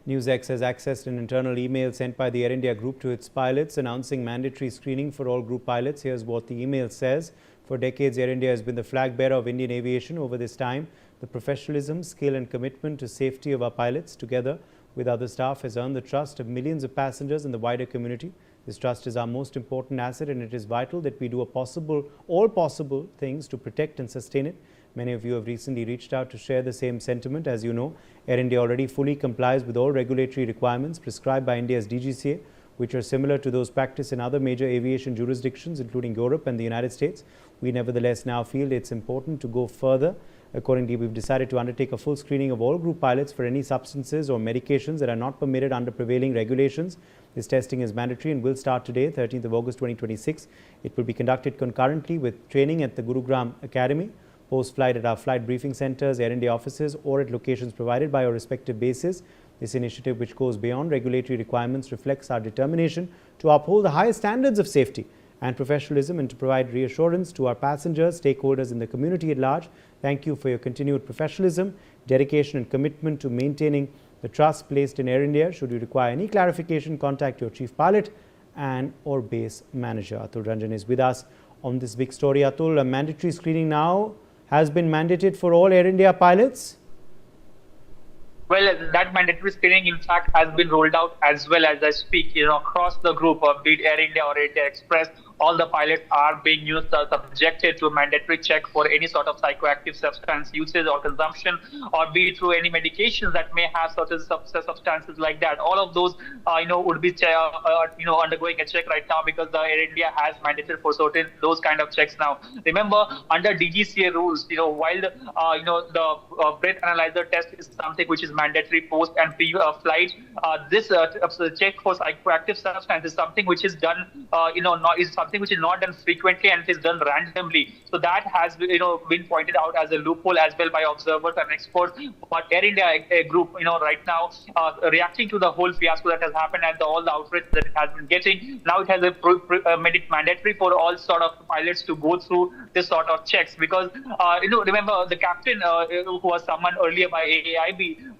NewsX has accessed an internal email sent by the Air India group to its pilots announcing mandatory screening for all group pilots. Here's what the email says. For decades, Air India has been the flag bearer of Indian aviation. Over this time, the professionalism, skill and commitment to safety of our pilots, together with other staff, has earned the trust of millions of passengers and the wider community. This trust is our most important asset, and it is vital that we do all possible things to protect and sustain it. Many of you have recently reached out to share the same sentiment. As you know, Air India already fully complies with all regulatory requirements prescribed by India's DGCA, which are similar to those practiced in other major aviation jurisdictions, including Europe and the United States. We nevertheless now feel it's important to go further. Accordingly, we've decided to undertake a full screening of all group pilots for any substances or medications that are not permitted under prevailing regulations. This testing is mandatory and will start today, 13th of August 2026. It will be conducted concurrently with training at the Gurugram Academy, post-flight at our flight briefing centers, Air India offices, or at locations provided by our respective bases. This initiative, which goes beyond regulatory requirements, reflects our determination to uphold the highest standards of safety and professionalism and to provide reassurance to our passengers, stakeholders, and the community at large. Thank you for your continued professionalism, dedication, and commitment to maintaining the trust placed in Air India. Should you require any clarification, contact your chief pilot and or base manager. Atul Ranjan is with us on this big story. Atul, a mandatory screening now has been mandated for all Air India pilots? Well, that mandatory screening, in fact, has been rolled out as well as I speak, across the group of be it Air India or India Express. All the pilots are being subjected to a mandatory check for any sort of psychoactive substance usage or consumption, or be it through any medications that may have certain substances like that. All of those, would be, undergoing a check right now because the Air India has mandated for certain those kind of checks now. Remember, under DGCA rules, while the breath analyzer test is something which is mandatory post and pre-flight, this check for psychoactive substance is something which is done, which is not done frequently and it is done randomly. So that has been pointed out as a loophole as well by observers and experts. But Air India group, right now, reacting to the whole fiasco that has happened and all the outrage that it has been getting, now it has made it mandatory for all sort of pilots to go through this sort of checks because, remember the captain who was summoned earlier by AAIB,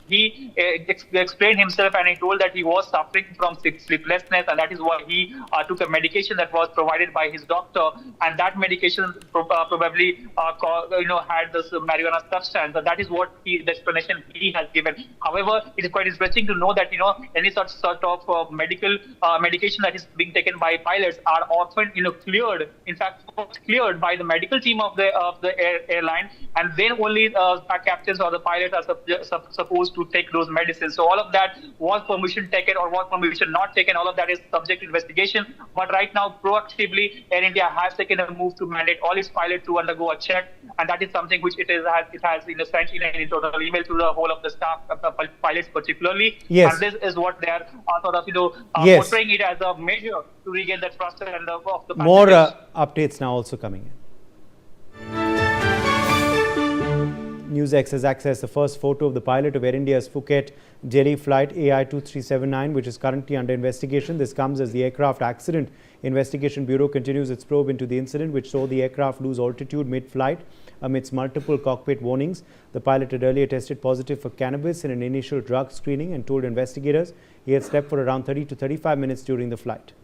he explained himself and he told that he was suffering from sleeplessness, and that is why he took a medication that was provided by his doctor, and that medication probably had this marijuana substance, and that is what the explanation he has given. However, it is quite interesting to know that any sort of medical medication that is being taken by pilots are often cleared, in fact cleared by the medical team of the airline, and then only captains or the pilots are supposed to take those medicines. So all of that, was permission taken or was permission not taken, all of that is subject to investigation. But right now, proactively, Air India has taken a move to mandate all its pilots to undergo a check, and that is something which it has sent in an internal email to the whole of the staff, pilots particularly. Yes. And this is what they are yes. portraying it as a measure to regain the trust of the passengers. More updates now also coming in. NewsX has accessed the first photo of the pilot of Air India's Phuket-Delhi flight AI2379, which is currently under investigation. This comes as the Aircraft Accident Investigation Bureau continues its probe into the incident, which saw the aircraft lose altitude mid-flight amidst multiple cockpit warnings. The pilot had earlier tested positive for cannabis in an initial drug screening and told investigators he had slept for around 30 to 35 minutes during the flight.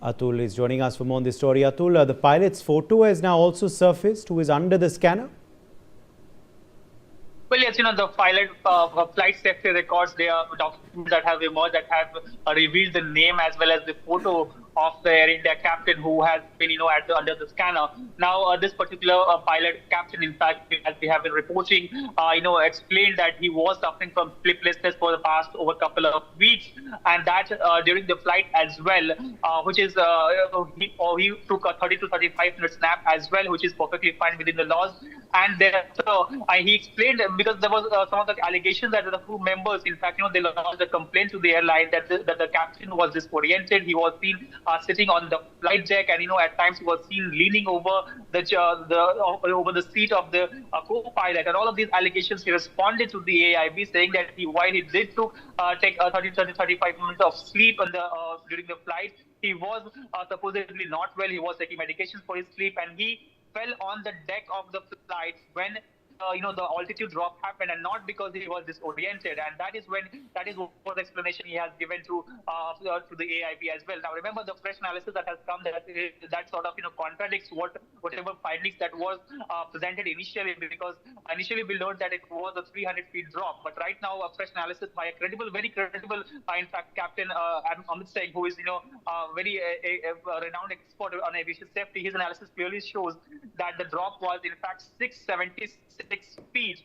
Atul is joining us for more on this story. Atul, the pilot's photo has now also surfaced, who is under the scanner. Well, yes, the flight safety records, they are documents that have emerged that have revealed the name as well as the photo of the Air India captain who has been, under the scanner. Now, this particular pilot captain, in fact, as we have been reporting, explained that he was suffering from sleeplessness for the past over a couple of weeks, and that during the flight as well, which is he took a 30 to 35 minute nap as well, which is perfectly fine within the laws. And thereafter, he explained, because there was some of the allegations that the crew members, in fact, they lodged a complaint to the airline that the captain was disoriented. He was seen sitting on the flight deck, and at times he was seen leaning over over the seat of the co-pilot. And all of these allegations, he responded to the AIB saying that while he did take 35 minutes of sleep during the flight, he was supposedly not well. He was taking medications for his sleep, and he fell on the deck of the flight when the altitude drop happened, and not because he was disoriented. And that is what the explanation he has given to the AIB as well. Now remember, the fresh analysis that has come, that sort of contradicts whatever findings that was presented initially, because initially we learned that it was a 300 feet drop, but right now a fresh analysis by a very credible, in fact, Captain Amit Singh, who is very a renowned expert on aviation safety. His analysis clearly shows that the drop was in fact 676 feet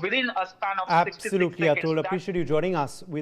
within a span of 66 Absolutely, seconds. Atul. Appreciate you joining us with